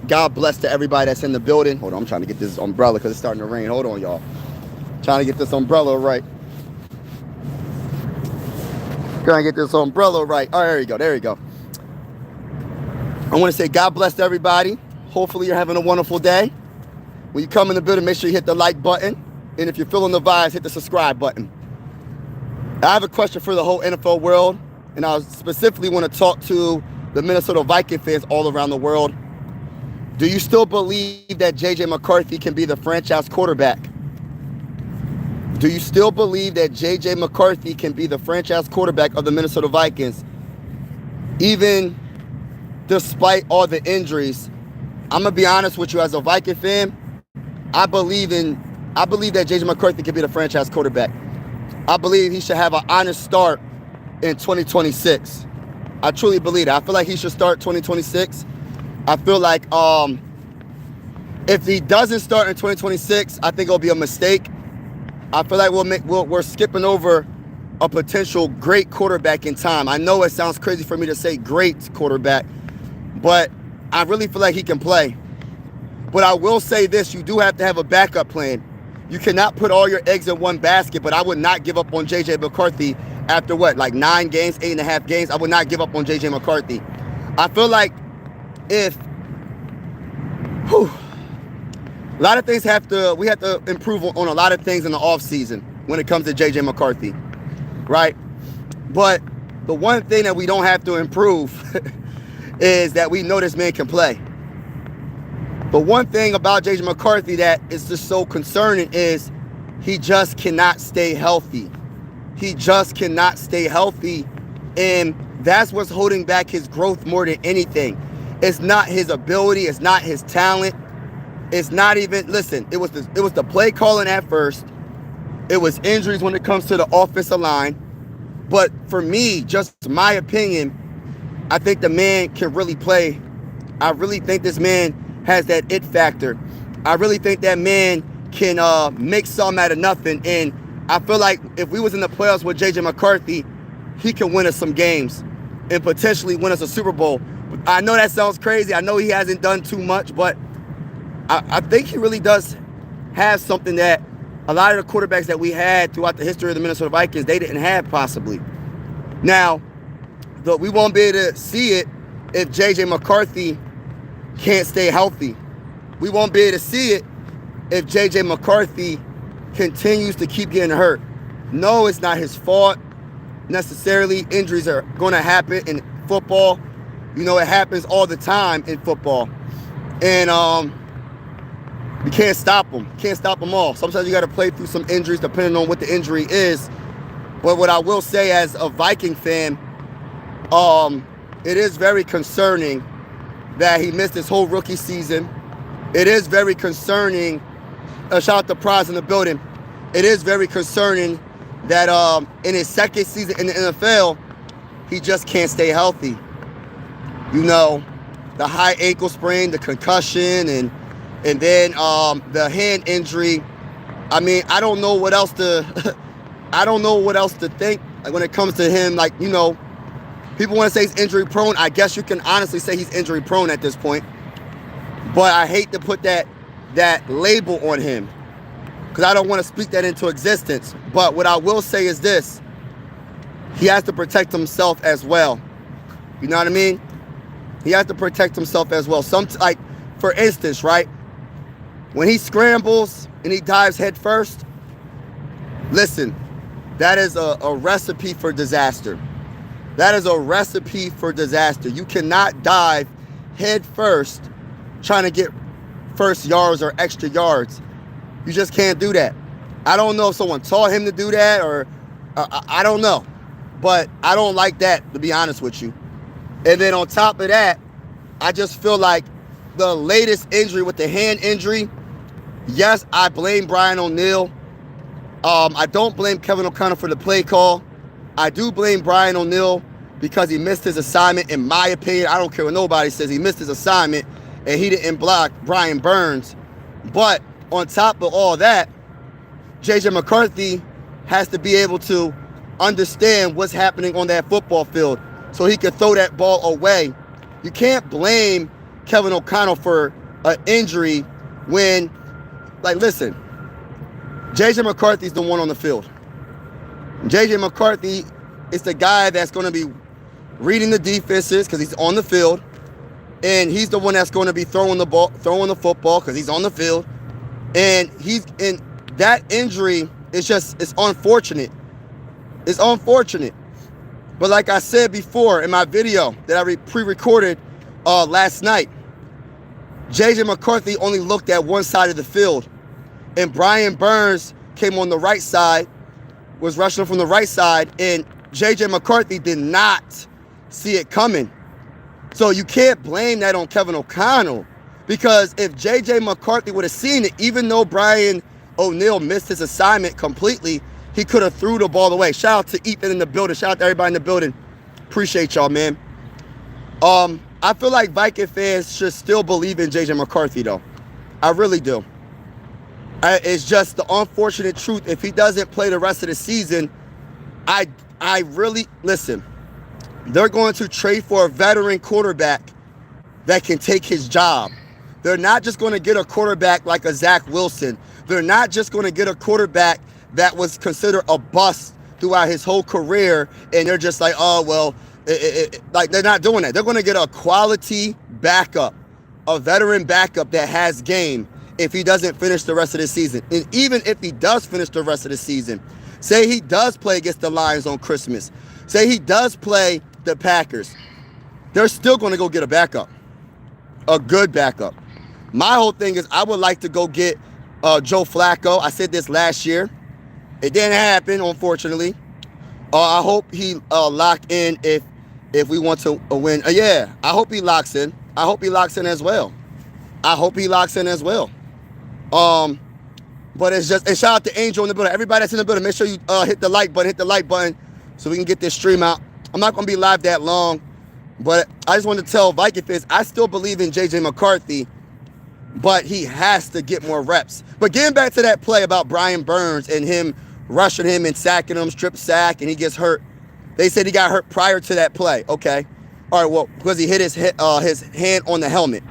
God bless to everybody that's in the building. Hold on, I'm trying to get this umbrella because it's starting to rain. Hold on, y'all. Trying to get this umbrella right. Trying to get this umbrella right. Oh, there you go. There you go. I want to say God bless to everybody. Hopefully you're having a wonderful day. When you come in the building, make sure you hit the like button. And if you're feeling the vibes, hit the subscribe button. I have a question for the whole NFL world. And I specifically want to talk to the Minnesota Viking fans all around the world. Do you still believe that JJ McCarthy can be the franchise quarterback? Do you still believe that JJ McCarthy can be the franchise quarterback of the Minnesota Vikings? Even despite all the injuries, I'm gonna be honest with you, as a Viking fan, I believe that JJ McCarthy can be the franchise quarterback. I believe he should have an honest start in 2026. I truly believe that. I feel like he should start 2026. I feel like if he doesn't start in 2026, I think it'll be a mistake. I feel like we're skipping over a potential great quarterback in time. I know it sounds crazy for me to say great quarterback, but I really feel like he can play. But I will say this, you do have to have a backup plan. You cannot put all your eggs in one basket, but I would not give up on JJ McCarthy after like 9 games, 8.5 games. I would not give up on JJ McCarthy. I feel like a lot of things we have to improve on a lot of things in the offseason when it comes to JJ McCarthy, right? But the one thing that we don't have to improve is that we know this man can play. The one thing about JJ McCarthy that is just so concerning is he just cannot stay healthy. He just cannot stay healthy, and that's what's holding back his growth more than anything. It's not his ability, it's not his talent. It's not even, listen, it was the play calling at first. It was injuries when it comes to the offensive line. But for me, just my opinion, I think the man can really play. I really think this man has that it factor. I really think that man can make something out of nothing. And I feel like if we was in the playoffs with JJ McCarthy, he can win us some games and potentially win us a Super Bowl. I know that sounds crazy. I know he hasn't done too much, but I think he really does have something that a lot of the quarterbacks that we had throughout the history of the Minnesota Vikings, they didn't have possibly. Now, we won't be able to see it if JJ McCarthy can't stay healthy. We won't be able to see it if JJ McCarthy continues to keep getting hurt. No, it's not his fault necessarily. Injuries are going to happen in football. You know, it happens all the time in football. And you can't stop them. Can't stop them all. Sometimes you got to play through some injuries depending on what the injury is. But what I will say as a Viking fan, it is very concerning that he missed his whole rookie season. It is very concerning. Shout out to Prize in the building. It is very concerning that in his second season in the NFL, he just can't stay healthy. You know, the high ankle sprain, the concussion, and then the hand injury. I mean, I don't know what else to think when it comes to him. Like, you know, people want to say he's injury prone. I guess you can honestly say he's injury prone at this point. But I hate to put that label on him because I don't want to speak that into existence. But what I will say is this: he has to protect himself as well. You know what I mean? He has to protect himself as well. Like, for instance, right? When he scrambles and he dives head first, listen, that is a recipe for disaster. That is a recipe for disaster. You cannot dive head first trying to get first yards or extra yards. You just can't do that. I don't know if someone taught him to do that or I don't know. But I don't like that, to be honest with you. And then on top of that, I just feel like the latest injury with the hand injury, yes, I blame Brian O'Neill. I don't blame Kevin O'Connell for the play call. I do blame Brian O'Neill because he missed his assignment, in my opinion. I don't care what nobody says. He missed his assignment, and he didn't block Brian Burns. But on top of all that, JJ McCarthy has to be able to understand what's happening on that football field so he can throw that ball away. You can't blame Kevin O'Connell for an injury when, like, listen, JJ McCarthy's the one on the field. JJ McCarthy is the guy that's going to be reading the defenses because he's on the field, and he's the one that's going to be throwing the football because he's on the field, and that injury is it's unfortunate. It's unfortunate. But like I said before in my video that I pre-recorded last night, JJ McCarthy only looked at one side of the field, and Brian Burns came on the right side, was rushing from the right side, and JJ McCarthy did not see it coming. So you can't blame that on Kevin O'Connell, because if JJ McCarthy would have seen it, even though Brian O'Neill missed his assignment completely, he could have threw the ball away. Shout out to Ethan in the building. Shout out to everybody in the building. Appreciate y'all, man. I feel like Viking fans should still believe in JJ McCarthy, though. I really do. It's just the unfortunate truth. If he doesn't play the rest of the season, I really, listen, they're going to trade for a veteran quarterback that can take his job. They're not just going to get a quarterback like a Zach Wilson. They're not just going to get a quarterback that was considered a bust throughout his whole career, and they're just like, oh, well, like, they're not doing that. They're going to get a quality backup, a veteran backup that has game if he doesn't finish the rest of the season. And even if he does finish the rest of the season, say he does play against the Lions on Christmas, say he does play the Packers, they're still going to go get a backup, a good backup. My whole thing is I would like to go get Joe Flacco. I said this last year. It didn't happen, unfortunately. I hope he lock in if we want to win. Yeah, I hope he locks in. I hope he locks in as well. But it's just, and shout out to Angel in the building. Everybody that's in the building, make sure you hit the like button so we can get this stream out. I'm not going to be live that long, but I just want to tell Viking fans, I still believe in JJ McCarthy, but he has to get more reps. But getting back to that play about Brian Burns and him rushing him and sacking him, strip sack, and he gets hurt. They said he got hurt prior to that play. Okay. All right, well, because he hit his hand on the helmet,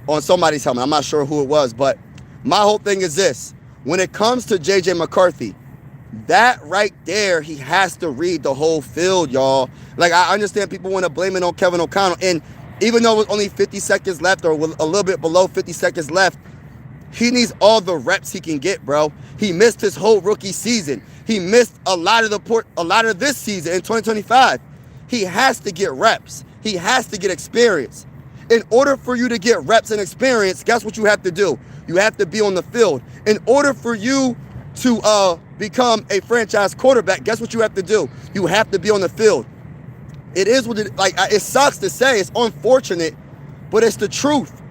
on somebody's helmet. I'm not sure who it was, but my whole thing is this. When it comes to JJ McCarthy, that right there, he has to read the whole field, y'all. Like, I understand people want to blame it on Kevin O'Connell, and even though it was only 50 seconds left or a little bit below 50 seconds left, he needs all the reps he can get, bro. He missed his whole rookie season. He missed a lot of this season in 2025. He has to get reps. He has to get experience. In order for you to get reps and experience, guess what you have to do? You have to be on the field. In order for you to become a franchise quarterback, guess what you have to do? You have to be on the field. It is what it, like, it sucks to say, it's unfortunate, but it's the truth.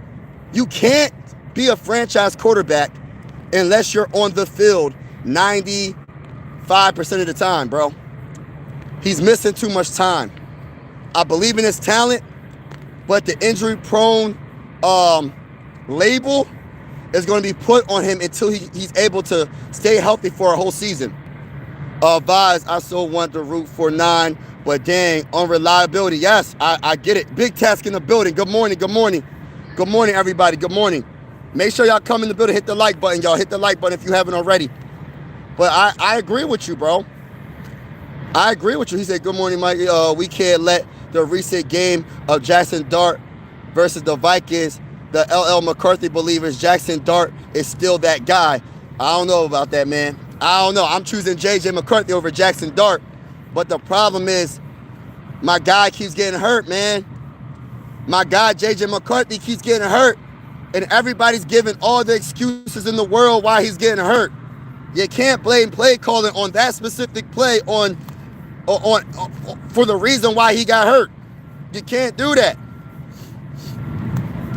You can't be a franchise quarterback unless you're on the field 95% of the time, bro. He's missing too much time. I believe in his talent, but the injury-prone label is going to be put on him until he's able to stay healthy for a whole season. Vaz, I still want to root for 9, but dang, unreliability. Yes, I get it. Big Task in the building. Good morning, good morning. Good morning, everybody. Good morning. Make sure y'all come in the building, hit the like button, y'all. Hit the like button if you haven't already. But I agree with you, bro. I agree with you. He said, good morning, Mike. We can't let the recent game of Jackson Dart versus the Vikings, the LL McCarthy believers, Jackson Dart is still that guy. I don't know about that, man. I don't know. I'm choosing JJ McCarthy over Jackson Dart. But the problem is, my guy keeps getting hurt, man. My guy, JJ McCarthy, keeps getting hurt. And everybody's giving all the excuses in the world why he's getting hurt. You can't blame play calling on that specific play on for the reason why he got hurt. You can't do that.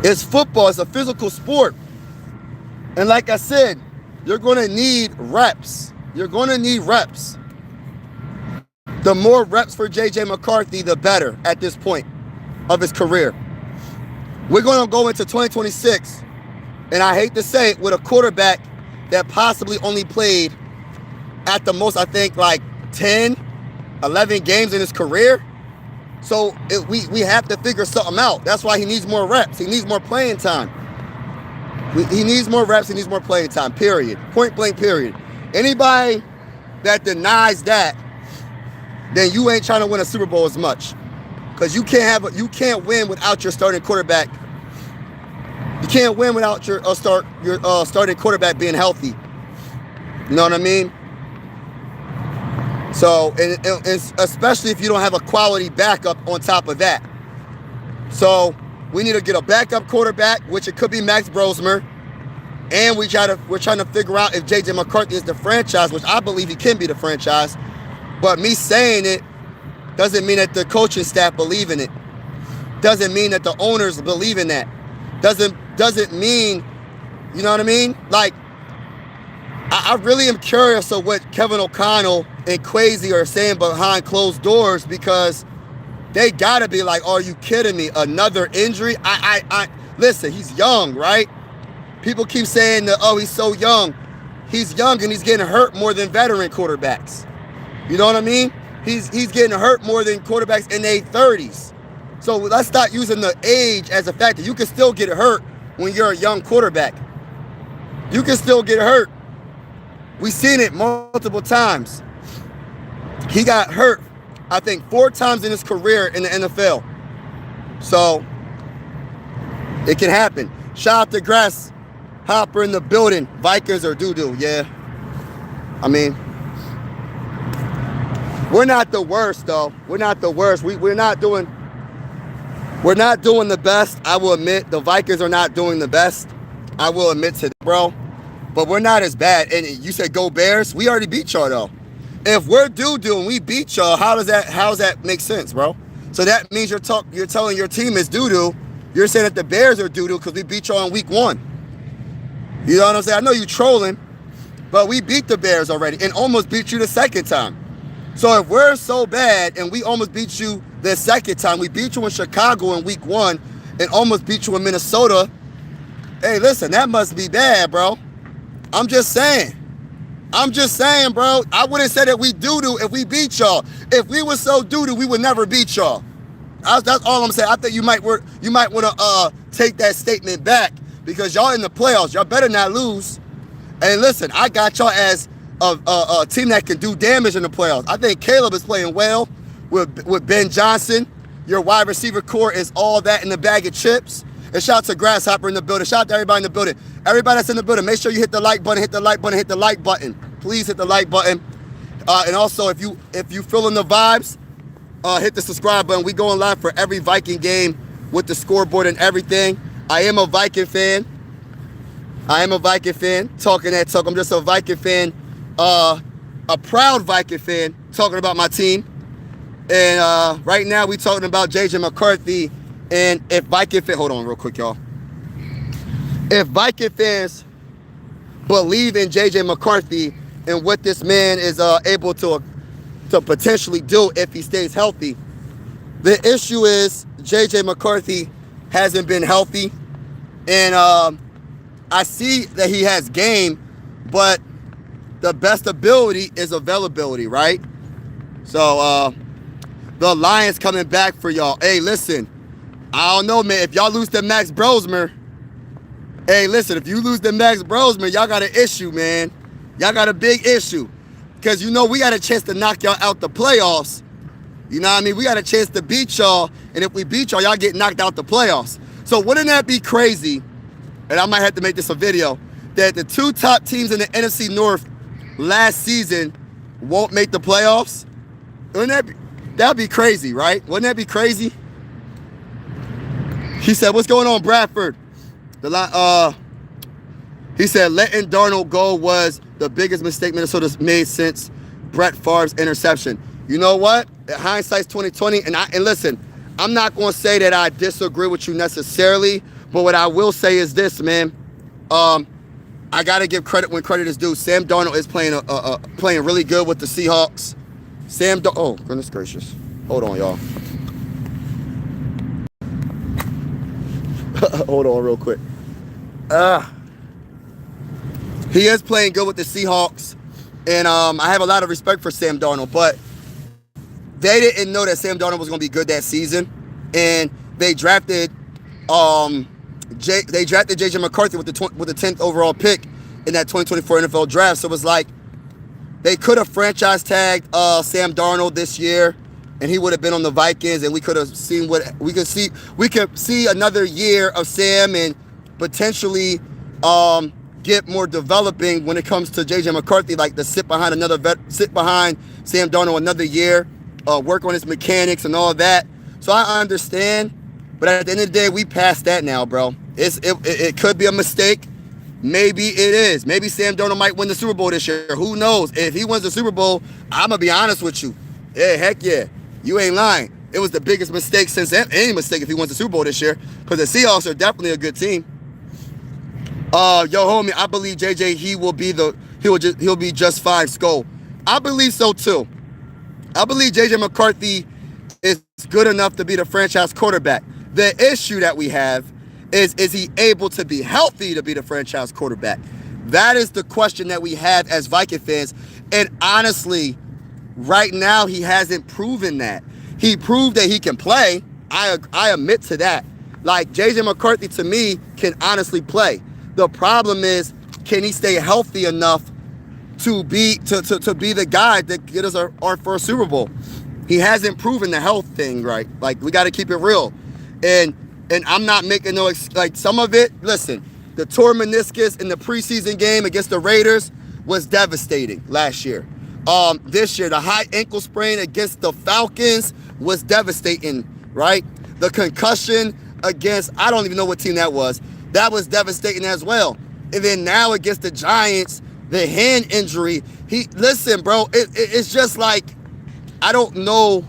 It's football. It's a physical sport. And like I said, you're going to need reps. You're going to need reps. The more reps for JJ McCarthy, the better at this point of his career. We're going to go into 2026, and I hate to say it, with a quarterback that possibly only played at the most, I think, like 10, 11 games in his career. So we have to figure something out. That's why he needs more reps. He needs more playing time. He needs more reps. He needs more playing time, period. Point blank, period. Anybody that denies that, then you ain't trying to win a Super Bowl as much. Because you can't win without your starting quarterback. You can't win without your starting quarterback being healthy. You know what I mean? So, and especially if you don't have a quality backup on top of that. So, we need to get a backup quarterback, which it could be Max Brosmer. And we're trying to figure out if JJ McCarthy is the franchise, which I believe he can be the franchise. But me saying it doesn't mean that the coaching staff believe in it. Doesn't mean that the owners believe in that. Doesn't mean, you know what I mean? Like, I really am curious of what Kevin O'Connell and Kwesi are saying behind closed doors, because they gotta be like, are you kidding me? Another injury? Listen, he's young, right? People keep saying that, oh, he's so young. He's young and he's getting hurt more than veteran quarterbacks. You know what I mean? He's getting hurt more than quarterbacks in their 30s. So let's stop using the age as a factor. You can still get hurt when you're a young quarterback. You can still get hurt. We've seen it multiple times. He got hurt, I think, 4 times in his career in the NFL. So it can happen. Shout out to Grasshopper in the building. Vikings are doo-doo, yeah. I mean, we're not the worst, though. We're not the worst. We're not doing the best. I will admit the Vikings are not doing the best. I will admit to that, bro. But we're not as bad. And you said go Bears. We already beat y'all, though. If we're doo-doo and we beat y'all, how does that make sense, bro? So that means you're telling your team is doo-doo. You're saying that the Bears are doo-doo because we beat y'all in week 1. You know what I'm saying? I know you trolling, but we beat the Bears already and almost beat you the second time. So if we're so bad and we almost beat you the second time, we beat you in Chicago in week 1 and almost beat you in Minnesota, hey, listen, that must be bad, bro. I'm just saying, bro. I wouldn't say that we doo-doo if we beat y'all. If we were so doo-doo, we would never beat y'all. That's all I'm saying. I think you might want to take that statement back, because y'all in the playoffs. Y'all better not lose. And listen, I got y'all as a team that can do damage in the playoffs. I think Caleb is playing well with Ben Johnson. Your wide receiver core is all that in the bag of chips. And shout out to Grasshopper in the building. Shout out to everybody in the building. Everybody that's in the building, make sure you hit the like button, hit the like button, hit the like button. Please hit the like button. And also, if you feeling the vibes, hit the subscribe button. We going live for every Viking game with the scoreboard and everything. I am a Viking fan. Talking that talk. I'm just a Viking fan. A proud Viking fan talking about my team. And right now we talking about JJ McCarthy. And if Viking fans, hold on real quick, y'all. If Viking fans believe in JJ McCarthy and what this man is able to potentially do if he stays healthy, the issue is JJ McCarthy hasn't been healthy. And I see that he has game, but the best ability is availability, right? So the Lions coming back for y'all. Hey, listen. I don't know, man. If y'all lose to Max Brosmer, hey, listen, if you lose to Max Brosmer, y'all got an issue, man. Y'all got a big issue. Because, you know, we got a chance to knock y'all out the playoffs. You know what I mean? We got a chance to beat y'all. And if we beat y'all get knocked out the playoffs. So wouldn't that be crazy? And I might have to make this a video. That the 2 top teams in the NFC North last season won't make the playoffs? That'd be crazy, right? Wouldn't that be crazy? He said, what's going on, Bradford? He said, letting Darnold go was the biggest mistake Minnesota's made since Brett Favre's interception. You know what? Hindsight's 2020. And listen, I'm not going to say that I disagree with you necessarily, but what I will say is this, man. I got to give credit when credit is due. Sam Darnold is playing really good with the Seahawks. Oh, goodness gracious. Hold on, y'all. Hold on real quick. He is playing good with the Seahawks. And I have a lot of respect for Sam Darnold. But they didn't know that Sam Darnold was going to be good that season. And they drafted They drafted JJ McCarthy with the 10th overall pick in that 2024 NFL draft. So it was like they could have franchise tagged Sam Darnold this year, and he would have been on the Vikings, and we could have seen what we could see. We could see another year of Sam and potentially get more developing when it comes to JJ McCarthy, like to sit behind Sam Darnold another year, work on his mechanics and all that. So I understand, but at the end of the day, we passed that now, bro. It could be a mistake. Maybe it is. Maybe Sam Darnold might win the Super Bowl this year. Who knows? If he wins the Super Bowl, I'm going to be honest with you. Yeah, heck yeah. You ain't lying. It was the biggest mistake since any mistake if he wins the Super Bowl this year, because the Seahawks are definitely a good team. Yo, homie, I believe JJ, he'll be just fine. Skull. I believe so too. I believe JJ McCarthy is good enough to be the franchise quarterback. The issue that we have is he able to be healthy to be the franchise quarterback? That is the question that we have as Viking fans. And honestly, right now he hasn't proven that. He proved that he can play. I admit to that. Like, JJ McCarthy to me can honestly play. The problem is, can he stay healthy enough to be the guy that get us our first Super Bowl? He hasn't proven the health thing, right? Like, we got to keep it real. And I'm not making like some of it. Listen, the torn meniscus in the preseason game against the Raiders was devastating last year. This year, the high ankle sprain against the Falcons was devastating, right? The concussion against, I don't even know what team that was. That was devastating as well. And then now against the Giants, the hand injury. Listen, bro, it's just like, I don't know.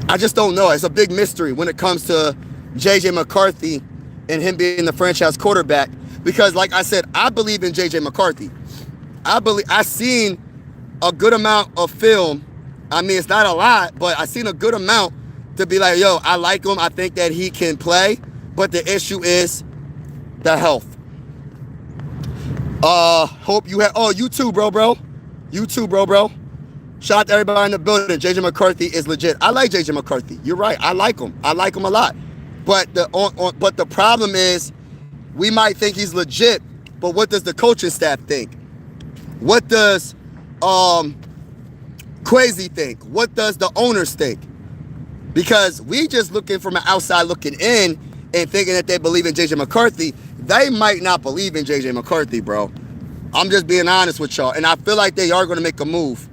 I just don't know. It's a big mystery when it comes to JJ McCarthy and him being the franchise quarterback. Because like I said, I believe in JJ McCarthy. I've seen a good amount of film. I mean, it's not a lot, but I've seen a good amount to be like, yo, I like him. I think that he can play. But the issue is the health. Hope you have, you too, bro. You too, bro. Shout out to everybody in the building. JJ McCarthy is legit. I like JJ McCarthy. You're right. I like him. I like him a lot. But the problem is, we might think he's legit, but what does the coaching staff think? What does Quasi think? What does the owners think? Because we just looking from an outside looking in and thinking that they believe in JJ McCarthy. They might not believe in JJ McCarthy, bro. I'm just being honest with y'all. And I feel like they are going to make a move.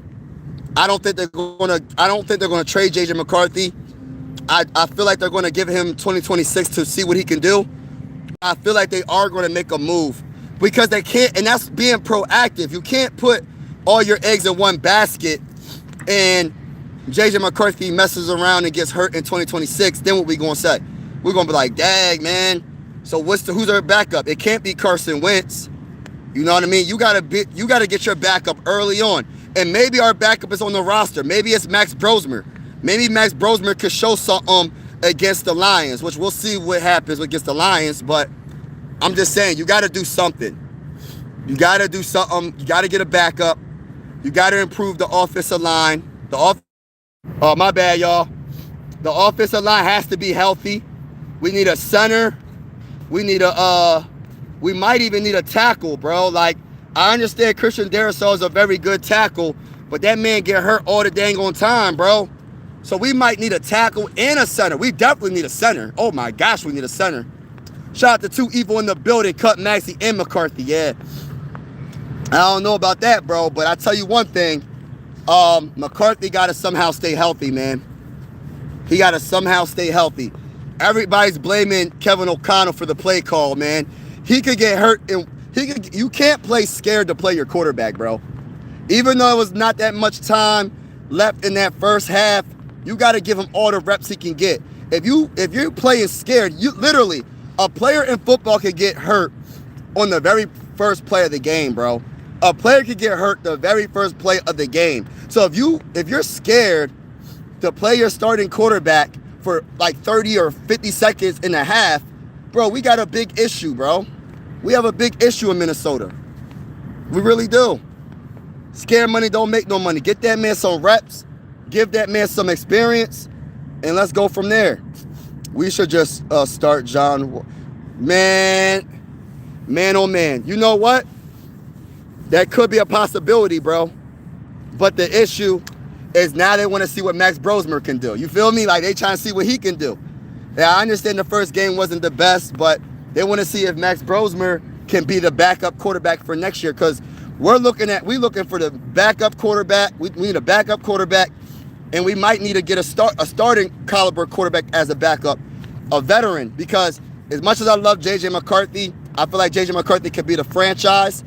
I don't think they're going to trade JJ McCarthy. I feel like they're going to give him 2026 to see what he can do. I feel like they are going to make a move because they can't, and that's being proactive. You can't put all your eggs in one basket and JJ McCarthy messes around and gets hurt in 2026. Then what we going to say? We're going to be like, dang, man. So who's our backup? It can't be Carson Wentz. You know what I mean? You got to get your backup early on. And maybe our backup is on the roster. Maybe it's Max Brosmer. Maybe Max Brosmer could show something against the Lions, which we'll see what happens against the Lions. But I'm just saying, you got to do something. You got to do something. You got to get a backup. You got to improve the offensive line. Oh, my bad, y'all. The offensive line has to be healthy. We need a center. We might even need a tackle, bro. Like, I understand Christian Darrisaw is a very good tackle, but that man get hurt all the dang on time, bro. So we might need a tackle and a center. We definitely need a center. Oh my gosh, we need a center. Shout out to Two Evil in the building, Cut Maxey and McCarthy. Yeah. I don't know about that, bro, but I tell you one thing. McCarthy got to somehow stay healthy, man. He got to somehow stay healthy. Everybody's blaming Kevin O'Connell for the play call, man. He could get hurt, and you can't play scared to play your quarterback, bro. Even though it was not that much time left in that first half, you got to give him all the reps he can get. If you're playing scared, you literally, a player in football could get hurt on the very first play of the game, bro. A player could get hurt the very first play of the game. So if you're scared to play your starting quarterback for like 30 or 50 seconds in a half, bro, we got a big issue, bro. We have a big issue in Minnesota. We really do. Scare money don't make no money. Get that man some reps. Give that man some experience. And let's go from there. We should just start John. Man, oh man. You know what? That could be a possibility, bro. But the issue is now they want to see what Max Brosmer can do. You feel me? Like, they trying to see what he can do. Yeah, I understand the first game wasn't the best, but they want to see if Max Brosmer can be the backup quarterback for next year, because we're looking for the backup quarterback. We need a backup quarterback, and we might need to get a starting caliber quarterback as a backup, a veteran, because as much as I love JJ McCarthy, I feel like JJ McCarthy could be the franchise.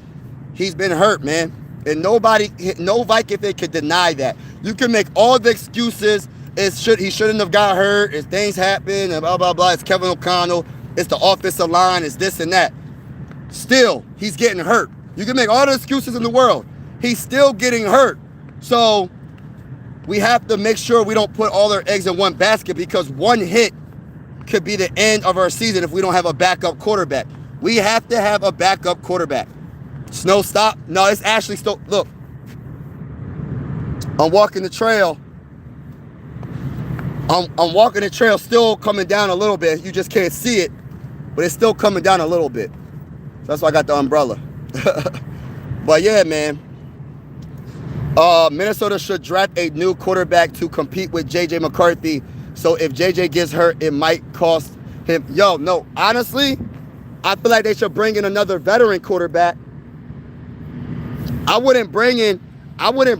He's been hurt, man. And no Viking fan can deny that. You can make all the excuses. He shouldn't have got hurt. It's things happen and blah, blah, blah. It's Kevin O'Connell. It's the offensive line. It's this and that. Still, he's getting hurt. You can make all the excuses in the world. He's still getting hurt. So we have to make sure we don't put all our eggs in one basket, because one hit could be the end of our season if we don't have a backup quarterback. We have to have a backup quarterback. Snow stop? No, it's actually still. Look, I'm walking the trail. I'm walking the trail, still coming down a little bit. You just can't see it, but it's still coming down a little bit. So that's why I got the umbrella. But yeah, man. Minnesota should draft a new quarterback to compete with JJ McCarthy. So if JJ gets hurt, it might cost him. Yo, no, honestly, I feel like they should bring in another veteran quarterback. I wouldn't bring in a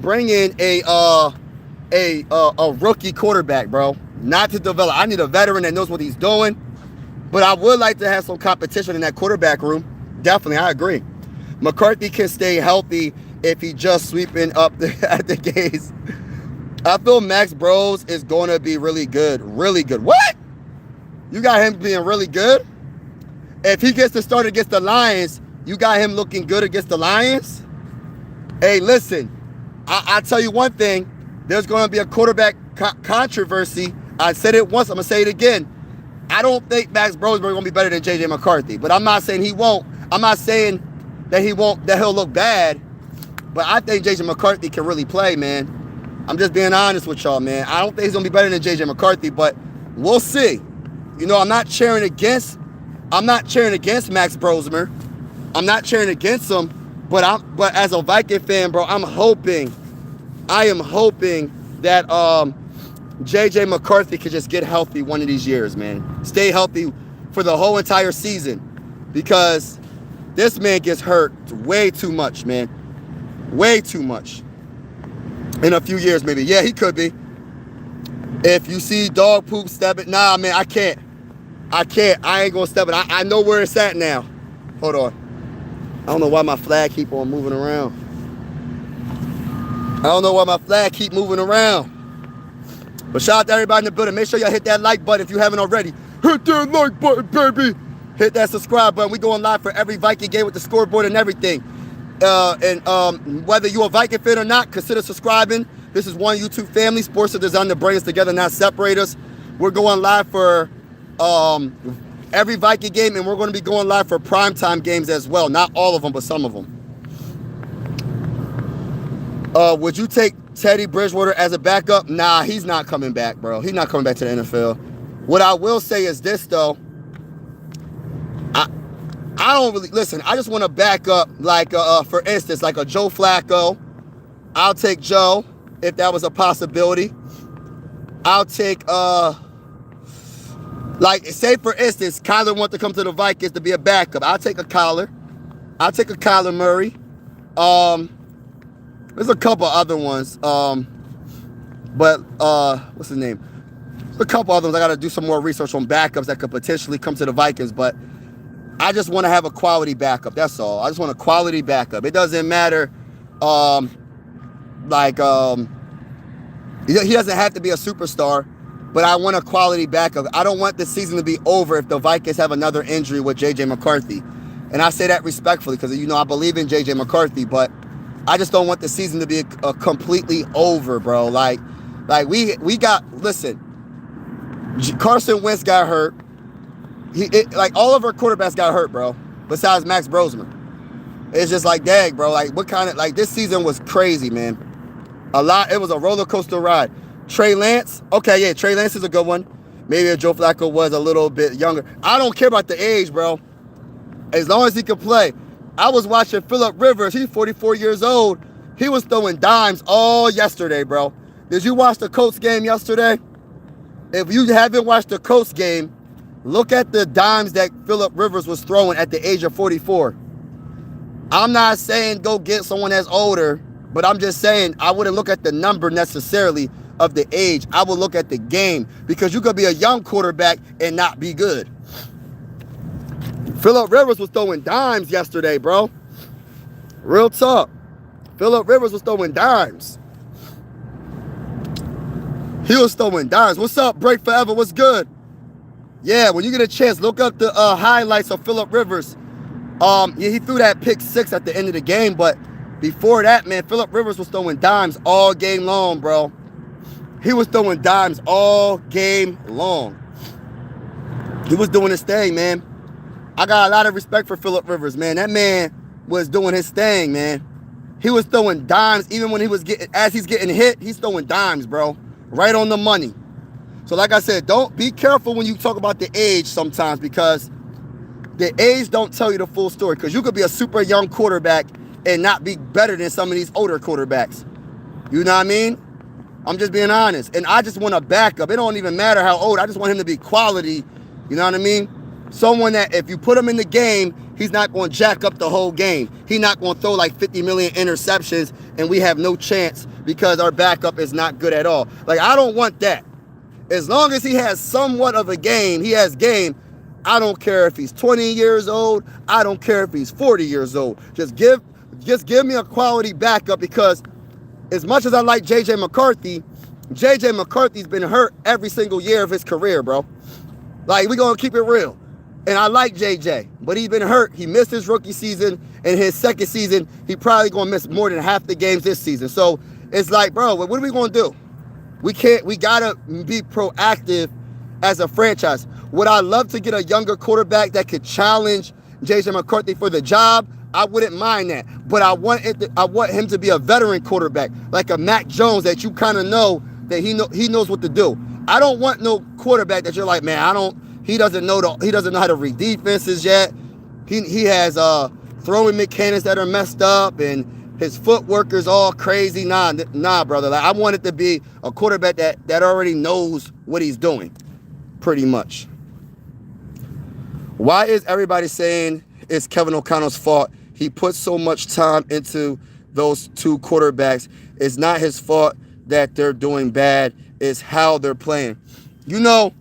rookie quarterback, bro. Not to develop. I need a veteran that knows what he's doing. But I would like to have some competition in that quarterback room. Definitely, I agree. McCarthy can stay healthy if he just sweeping up at the gates. I feel Max Bros is going to be really good. Really good. What? You got him being really good? If he gets to start against the Lions, you got him looking good against the Lions? Hey, listen. I tell you one thing. There's going to be a quarterback controversy. I said it once. I'm going to say it again. I don't think Max Brosmer is going to be better than JJ McCarthy. But I'm not saying he won't. I'm not saying that he'll look bad. But I think JJ McCarthy can really play, man. I'm just being honest with y'all, man. I don't think he's going to be better than JJ McCarthy, but we'll see. You know, I'm not cheering against Max Brosmer. I'm not cheering against him. But as a Viking fan, bro, I am hoping that JJ McCarthy could just get healthy one of these years, man. Stay healthy for the whole entire season, because this man gets hurt way too much, man. Way too much. In a few years, maybe. Yeah, he could be. If you see dog poop, step it. Nah, man, I can't. I ain't gonna step it. I know where it's at now. Hold on. I don't know why my flag keep on moving around. But shout out to everybody in the building. Make sure y'all hit that like button if you haven't already. Hit that like button, baby. Hit that subscribe button. We going live for every Viking game with the scoreboard and everything. And whether you're a Viking fan or not, consider subscribing. This is one YouTube family. Sports are designed to bring us together, not separate us. We're going live for every Viking game, and we're going to be going live for primetime games as well. Not all of them, but some of them. Would you take Teddy Bridgewater as a backup? Nah, he's not coming back, bro. He's not coming back to the NFL. What I will say is this, though. I don't really, listen, I just want to back up, like, for instance, like a Joe Flacco. I'll take Joe, if that was a possibility. I'll take, like, say, for instance, Kyler wants to come to the Vikings to be a backup. I'll take a Kyler. I'll take a Kyler Murray. There's a couple other ones. But what's his name? There's a couple other ones. I got to do some more research on backups that could potentially come to the Vikings. But I just want to have a quality backup. That's all. I just want a quality backup. It doesn't matter. He doesn't have to be a superstar. But I want a quality backup. I don't want the season to be over if the Vikings have another injury with JJ McCarthy. And I say that respectfully because, you know, I believe in JJ McCarthy, but I just don't want the season to be completely over, bro. Like we got, listen, Carson Wentz got hurt. Like all of our quarterbacks got hurt, bro, besides Max Brosmer. It's just like, dang, bro, like what kind of, like this season was crazy, man. It was a roller coaster ride. Trey Lance, okay, yeah, Trey Lance is a good one. Maybe if Joe Flacco was a little bit younger. I don't care about the age, bro. As long as he can play. I was watching Phillip Rivers. He's 44 years old. He was throwing dimes all yesterday, bro. Did you watch the Colts game yesterday? If you haven't watched the Colts game, look at the dimes that Phillip Rivers was throwing at the age of 44. I'm not saying go get someone that's older, but I'm just saying I wouldn't look at the number necessarily of the age. I would look at the game, because you could be a young quarterback and not be good. Phillip Rivers was throwing dimes yesterday, bro. Real talk. Phillip Rivers was throwing dimes. He was throwing dimes. What's up, Break Forever? What's good? Yeah, when you get a chance, look up the highlights of Phillip Rivers. Yeah, he threw that pick 6 at the end of the game, but before that, man, Phillip Rivers was throwing dimes all game long, bro. He was throwing dimes all game long. He was doing his thing, man. I got a lot of respect for Phillip Rivers, man. That man was doing his thing, man. He was throwing dimes even when as he's getting hit, he's throwing dimes, bro. Right on the money. So like I said, don't be careful when you talk about the age sometimes, because the age don't tell you the full story, because you could be a super young quarterback and not be better than some of these older quarterbacks. You know what I mean? I'm just being honest. And I just want a backup. It don't even matter how old. I just want him to be quality. You know what I mean? Someone that if you put him in the game, he's not going to jack up the whole game. He's not going to throw like 50 million interceptions and we have no chance because our backup is not good at all. Like, I don't want that. As long as he has somewhat of a game, he has game, I don't care if he's 20 years old. I don't care if he's 40 years old. Just give me a quality backup, because as much as I like JJ McCarthy's been hurt every single year of his career, bro. Like, we're going to keep it real. And I like JJ, but he's been hurt. He missed his rookie season, and his second season, he probably going to miss more than half the games this season. So it's like, bro, what are we going to do? We got to be proactive as a franchise. Would I love to get a younger quarterback that could challenge JJ McCarthy for the job? I wouldn't mind that. But I want him to be a veteran quarterback, like a Mac Jones, that you kind of know that he knows what to do. I don't want no quarterback that you're like, man, he doesn't know how to read defenses yet. He has throwing mechanics that are messed up, and his footwork is all crazy. Nah, brother. Like, I want it to be a quarterback that already knows what he's doing, pretty much. Why is everybody saying it's Kevin O'Connell's fault? He put so much time into those two quarterbacks. It's not his fault that they're doing bad. It's how they're playing. You know,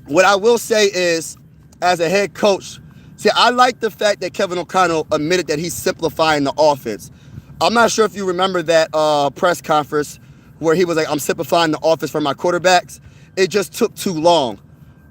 what I will say is, as a head coach, see, I like the fact that Kevin O'Connell admitted that he's simplifying the offense. I'm not sure if you remember that press conference where he was like, I'm simplifying the offense for my quarterbacks. It just took too long.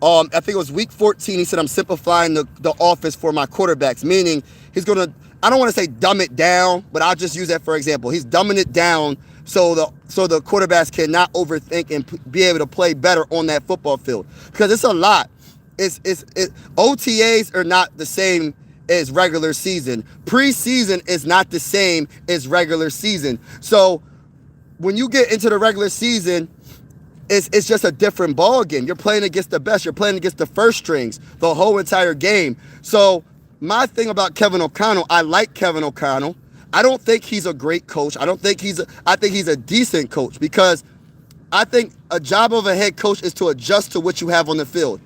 I think it was week 14. He said, I'm simplifying the offense for my quarterbacks, meaning he's going to, I don't want to say dumb it down, but I'll just use that for example. He's dumbing it down so the quarterbacks cannot overthink and be able to play better on that football field, because it's a lot. OTAs are not the same as regular season. Preseason is not the same as regular season. So when you get into the regular season, it's just a different ball game. You're playing against the best. You're playing against the first strings the whole entire game. So my thing about Kevin O'Connell, I like Kevin O'Connell. I don't think he's a great coach. I think he's a decent coach, because I think a job of a head coach is to adjust to what you have on the field.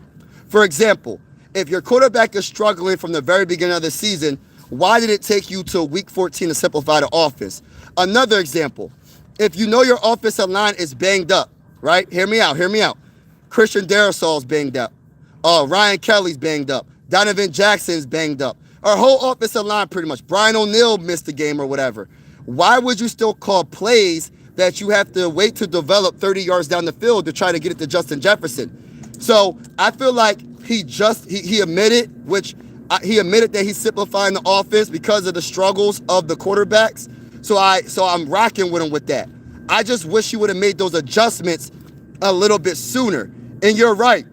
For example, if your quarterback is struggling from the very beginning of the season, why did it take you to week 14 to simplify the offense? Another example, if you know your offensive line is banged up, right? Hear me out. Christian Darasol's banged up. Ryan Kelly's banged up. Donovan Jackson's banged up. Our whole offensive line pretty much. Brian O'Neill missed the game or whatever. Why would you still call plays that you have to wait to develop 30 yards down the field to try to get it to Justin Jefferson? So I feel like he admitted that he's simplifying the offense because of the struggles of the quarterbacks. So I'm rocking with him with that. I just wish he would have made those adjustments a little bit sooner. And you're right.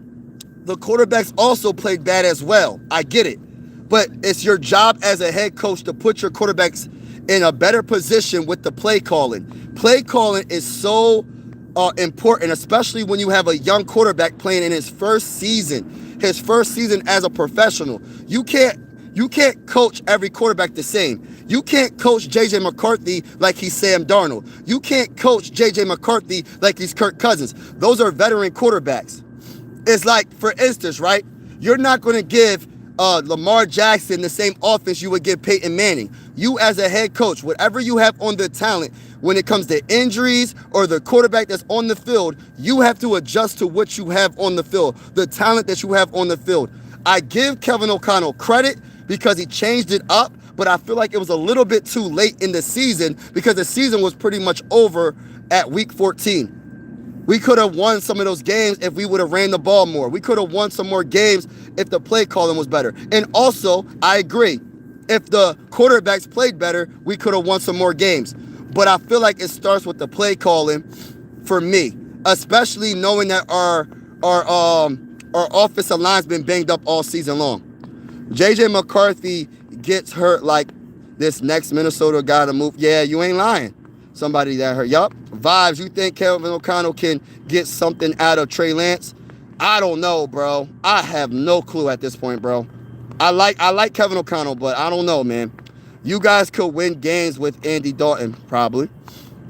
The quarterbacks also played bad as well. I get it. But it's your job as a head coach to put your quarterbacks in a better position with the play calling. Play calling is so important, especially when you have a young quarterback playing in his first season as a professional. You can't coach every quarterback the same. You can't coach JJ McCarthy like he's Sam Darnold. You can't coach JJ McCarthy like he's Kirk Cousins. Those are veteran quarterbacks. It's like, for instance, right? You're not going to give Lamar Jackson the same offense you would give Peyton Manning. You as a head coach, whatever you have on the talent, when it comes to injuries or the quarterback that's on the field, you have to adjust to what you have on the field, the talent that you have on the field. I give Kevin O'Connell credit because he changed it up, but I feel like it was a little bit too late in the season because the season was pretty much over at week 14. We could have won some of those games if we would have ran the ball more. We could have won some more games if the play calling was better. And also, I agree, if the quarterbacks played better, we could have won some more games. But I feel like it starts with the play calling for me, especially knowing that our offensive line's been banged up all season long. JJ McCarthy gets hurt like this next Minnesota guy to move. Yeah, you ain't lying. Somebody that hurt. Yup. Vibes, you think Kevin O'Connell can get something out of Trey Lance? I don't know, bro. I have no clue at this point, bro. I like Kevin O'Connell, but I don't know, man. You guys could win games with Andy Dalton, probably.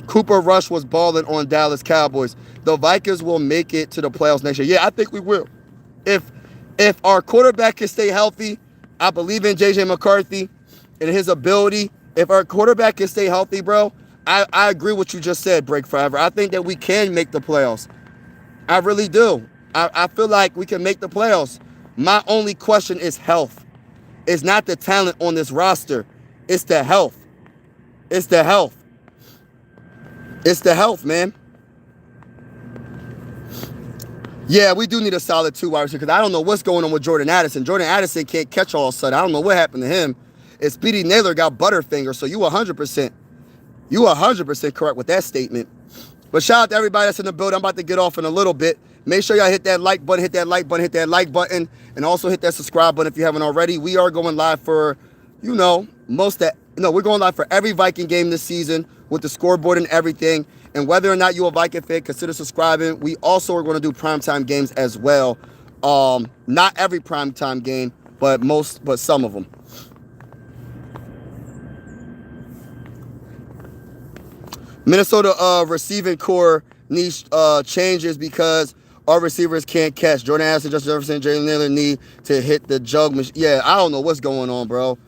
Cooper Rush was balling on Dallas Cowboys. The Vikings will make it to the playoffs next year. Yeah, I think we will. If our quarterback can stay healthy, I believe in JJ McCarthy and his ability. If our quarterback can stay healthy, bro, I agree with what you just said, Break Forever. I think that we can make the playoffs. I really do. I feel like we can make the playoffs. My only question is health. It's not the talent on this roster. It's the health. It's the health. It's the health, man. Yeah, we do need a solid 2 wide receiver because I don't know what's going on with Jordan Addison. Jordan Addison can't catch all of a sudden. I don't know what happened to him. And Speedy Naylor got Butterfinger, so you 100%. You 100% correct with that statement. But shout out to everybody that's in the building. I'm about to get off in a little bit. Make sure y'all hit that like button, hit that like button, hit that like button, and also hit that subscribe button if you haven't already. We are going live for, we're going live for every Viking game this season with the scoreboard and everything. And whether or not you're a Viking fan, consider subscribing. We also are going to do primetime games as well. Not every primetime game, but some of them. Minnesota receiving core needs changes because our receivers can't catch. Jordan Addison, Justin Jefferson, Jalen Naylor need to hit the jug machine. Yeah, I don't know what's going on, bro.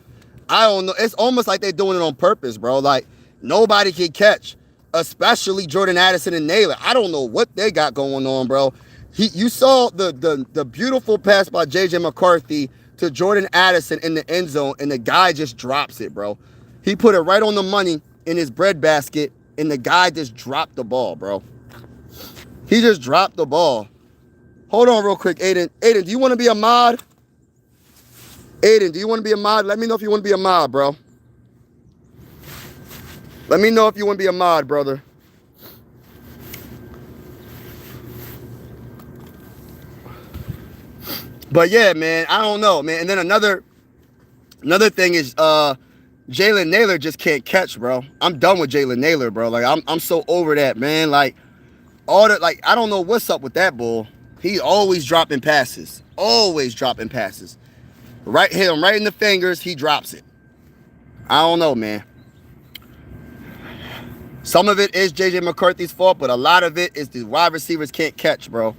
I don't know. It's almost like they're doing it on purpose, bro. Like, nobody can catch, especially Jordan Addison and Naylor. I don't know what they got going on, bro. You saw the beautiful pass by JJ McCarthy to Jordan Addison in the end zone, and the guy just drops it, bro. He put it right on the money in his breadbasket, and the guy just dropped the ball, bro. He just dropped the ball. Hold on real quick, Aiden. Aiden, do you want to be a mod? Aiden, do you want to be a mod? Let me know if you want to be a mod, bro. Let me know if you want to be a mod, brother. But yeah, man, I don't know, man. And then another thing is Jalen Naylor just can't catch, bro. I'm done with Jalen Naylor, bro. Like, I'm so over that, man. Like, I don't know what's up with that bull. He always dropping passes. Always dropping passes. Hit him right in the fingers, he drops it. I don't know, man. Some of it is JJ McCarthy's fault, but a lot of it is the wide receivers can't catch, bro.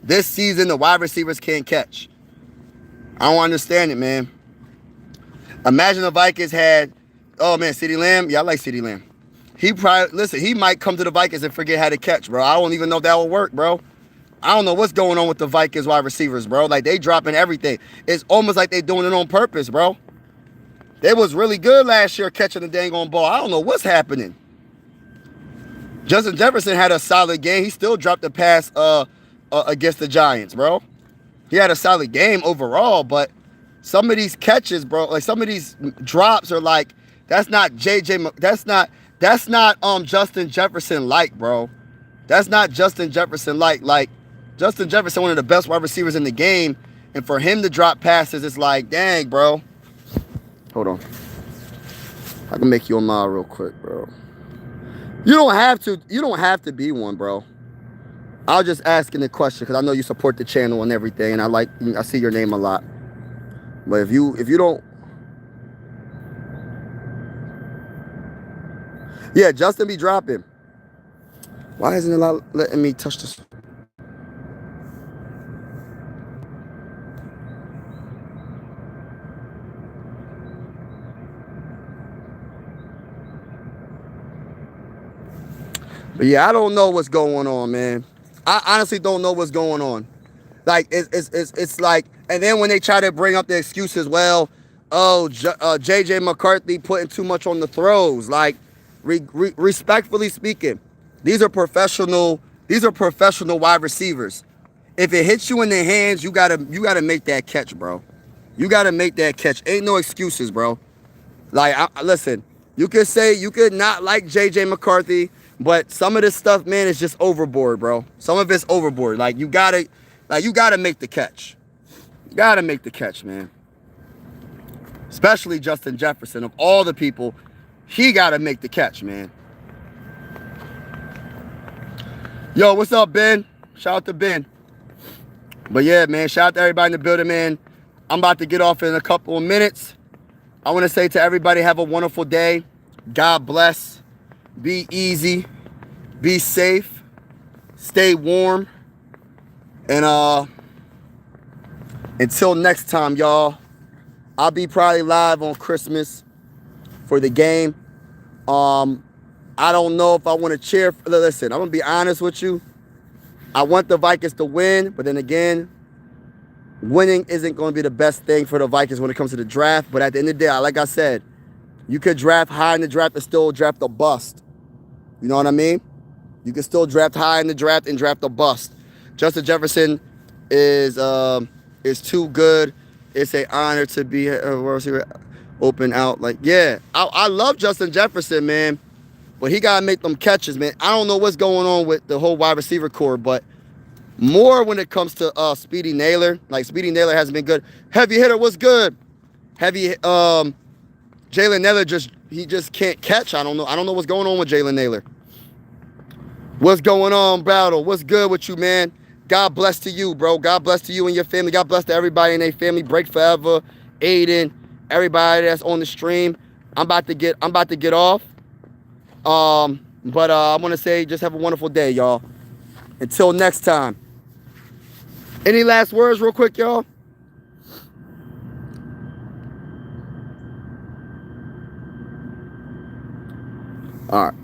This season, the wide receivers can't catch. I don't understand it, man. Imagine the Vikings had, oh man, CeeDee Lamb. Yeah, I like CeeDee Lamb. He might come to the Vikings and forget how to catch, bro. I don't even know if that will work, bro. I don't know what's going on with the Vikings wide receivers, bro. Like, they dropping everything. It's almost like they doing it on purpose, bro. They was really good last year catching the dang on ball. I don't know what's happening. Justin Jefferson had a solid game. He still dropped the pass against the Giants, bro. He had a solid game overall, but some of these catches, bro, like some of these drops are like, that's not Justin Jefferson like, bro. That's not Justin Jefferson like Justin Jefferson, one of the best wide receivers in the game, and for him to drop passes, it's like, dang, bro. Hold on. I can make you a mod real quick, bro. You don't have to be one, bro. I'll just asking the question because I know you support the channel and everything, and I see your name a lot. But if you don't, yeah, Justin be dropping. Why isn't it letting me touch this? But yeah, I don't know what's going on, man. I honestly don't know what's going on. Like it's like, and then when they try to bring up the excuses, well, oh, JJ McCarthy putting too much on the throws. Like, respectfully speaking, these are professional. These are professional wide receivers. If it hits you in the hands, you gotta make that catch, bro. You gotta make that catch. Ain't no excuses, bro. Like, listen, you could not like JJ McCarthy, but some of this stuff, man, is just overboard, bro. Some of it's overboard. Like, you gotta make the catch. You gotta make the catch, man. Especially Justin Jefferson. Of all the people, he gotta make the catch, man. Yo, what's up, Ben? Shout out to Ben. But yeah, man, shout out to everybody in the building, man. I'm about to get off in a couple of minutes. I want to say to everybody, have a wonderful day. God bless. Be easy. Be safe. Stay warm. And until next time, y'all, I'll be probably live on Christmas for the game. I don't know if I want to cheer. Listen, I'm going to be honest with you. I want the Vikings to win, but then again, winning isn't going to be the best thing for the Vikings when it comes to the draft. But at the end of the day, like I said, you could draft high in the draft and still draft a bust. You know what I mean? You can still draft high in the draft and draft a bust. Justin Jefferson is too good. It's an honor to be open out. Like, yeah, I love Justin Jefferson, man. But he got to make them catches, man. I don't know what's going on with the whole wide receiver core, but more when it comes to Speedy Naylor. Like, Speedy Naylor hasn't been good. Heavy hitter was good. Jalen Naylor just can't catch. I don't know what's going on with Jalen Naylor. What's going on, Battle? What's good with you, man? God bless to you, bro. God bless to you and your family. God bless to everybody in their family. Break Forever, Aiden, everybody that's on the stream. I'm about to get off. But I want to say just have a wonderful day, y'all. Until next time. Any last words real quick, y'all? All right.